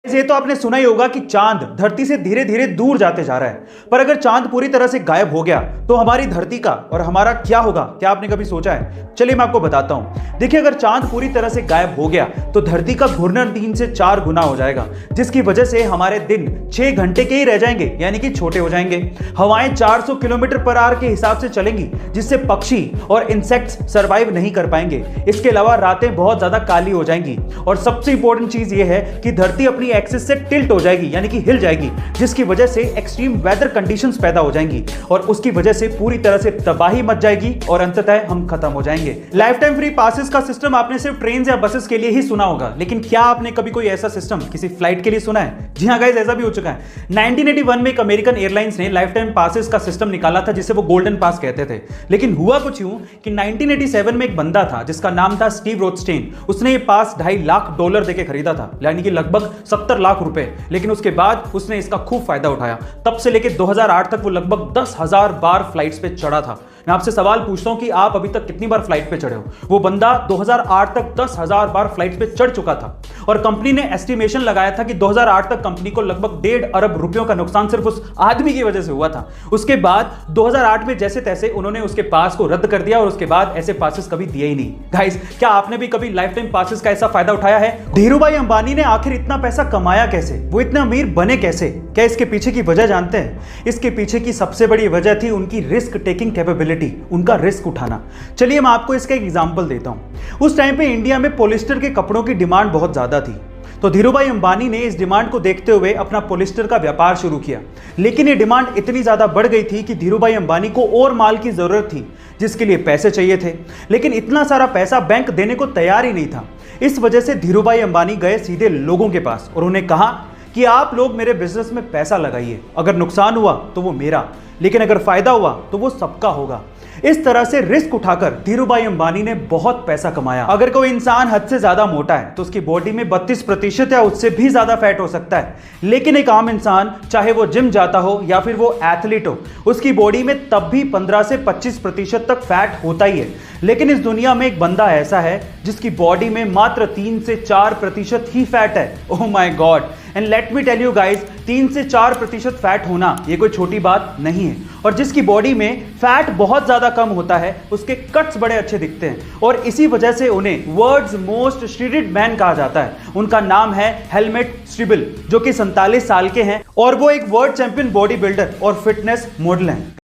ये तो आपने सुना ही होगा कि चांद धरती से धीरे धीरे दूर जाते जा रहा है। पर अगर चांद पूरी तरह से गायब हो गया तो हमारी धरती का और हमारा क्या होगा, क्या आपने कभी सोचा है? चलिए मैं आपको बताता हूं। देखिए, अगर चांद पूरी तरह से गायब हो गया तो धरती का घूर्णन 3 से 4 गुना हो जाएगा, जिसकी वजह से हमारे दिन 6 घंटे के ही रह जाएंगे, यानी कि छोटे हो जाएंगे। हवाएं 400 किलोमीटर पर आवर के हिसाब से चलेंगी, जिससे पक्षी और इंसेक्ट्स सर्वाइव नहीं कर पाएंगे। इसके अलावा रातें बहुत ज्यादा काली हो जाएंगी और सबसे इंपॉर्टेंट चीज यह है कि धरती अपनी एक्सिस से टिल्ट हो जाएगी, यानी कि हिल जाएगी, जिसकी वजह से एक्सट्रीम वेदर कंडीशंस पैदा हो जाएंगी और उसकी वजह से पूरी तरह से तबाही मच जाएगी और अंततः हम खत्म हो जाएंगे। लाइफ टाइम फ्री पासेस का सिस्टम आपने सिर्फ ट्रेन या बसेस के लिए ही सुना होगा, लेकिन क्या आपने कभी कोई ऐसा सिस्टम किसी फ्लाइट के लिए सुना है? जी हाँ गाइस, ऐसा भी हो चुका है। 1981 में एक अमेरिकन एयरलाइंस ने लाइफ टाइम पासेस का सिस्टम निकाला था, जिसे वो गोल्डन पास कहते थे। लेकिन हुआ कुछ यूं कि 1987 में एक बंदा था जिसका नाम था स्टीव रोथस्टेन। उसने ये पास $2.5 लाख देके खरीदा था, यानी कि लगभग 70 लाख रुपए। लेकिन उसके बाद उसने इसका खूब फायदा उठाया। तब से लेकर 2008 तक वो लगभग 10,000 बार फ्लाइट्स पे चढ़ा था। मैं आपसे सवाल पूछता हूं कि आप अभी तक कितनी बार फ्लाइट पे चढ़े हो? वो बंदा 2008 तक 10,000 बार फ्लाइट पे चढ़ चुका था और कंपनी ने एस्टिमेशन लगाया था कि 2008 तक कंपनी को लगभग 1.5 अरब रुपयों का नुकसान सिर्फ उस आदमी की वजह से हुआ था। उसके बाद 2008 में जैसे तैसे उन्होंने उसके पास को रद्द कर दिया और उसके बाद ऐसे पासेस कभी दिए ही नहीं। गाइस, क्या आपने भी कभी लाइफ टाइम पासेस का ऐसा फायदा उठाया है? धीरूभाई अंबानी ने आखिर इतना पैसा कमाया कैसे? वो इतने अमीर बने कैसे? क्या इसके पीछे की वजह जानते हैं? इसके पीछे की सबसे बड़ी वजह थी उनकी रिस्क टेकिंग कैपेबिलिटी, उनका रिस्क उठाना। चलिए मैं आपको इसका एक एग्जांपल देता हूं। उस टाइम पे इंडिया में पॉलिस्टर के कपड़ों की डिमांड बहुत ज्यादा थी, तो धीरूभाई अंबानी ने इस डिमांड को देखते हुए अपना पॉलिस्टर का व्यापार शुरू किया। लेकिन ये डिमांड इतनी ज्यादा बढ़ गई थी कि धीरूभाई अंबानी को और माल की जरूरत थी, जिसके लिए पैसे चाहिए थे। लेकिन इतना सारा पैसा बैंक देने को तैयार ही नहीं था। इस वजह से धीरूभाई अंबानी गए सीधे लोगों के पास और उन्हें कहा कि आप लोग मेरे बिजनेस में पैसा लगाइए। अगर नुकसान हुआ तो वो मेरा, लेकिन अगर फायदा हुआ तो वो सबका होगा। इस तरह से रिस्क उठाकर धीरूभाई अंबानी ने बहुत पैसा कमाया। अगर कोई इंसान हद से ज्यादा मोटा है तो उसकी बॉडी में 32% या उससे भी ज्यादा फैट हो सकता है। लेकिन एक आम इंसान, चाहे वो जिम जाता हो या फिर वो एथलीट हो, उसकी बॉडी में तब भी 15 से 25% तक फैट होता ही है। लेकिन इस दुनिया में एक बंदा ऐसा है जिसकी बॉडी में मात्र 3 से 4% ही फैट है। Oh my God. And let me tell you guys, 3 से 4% फैट होना ये कोई छोटी बात नहीं है। और जिसकी बॉडी में फैट बहुत ज्यादा कम होता है, उसके कट्स बड़े अच्छे दिखते हैं और इसी वजह से उन्हें वर्ल्ड्स मोस्ट श्रीडेड मैन कहा जाता है। उनका नाम है हेलमेट स्टीबल, जो कि 47 साल के हैं और वो एक वर्ल्ड चैंपियन बॉडी बिल्डर और फिटनेस मॉडल हैं।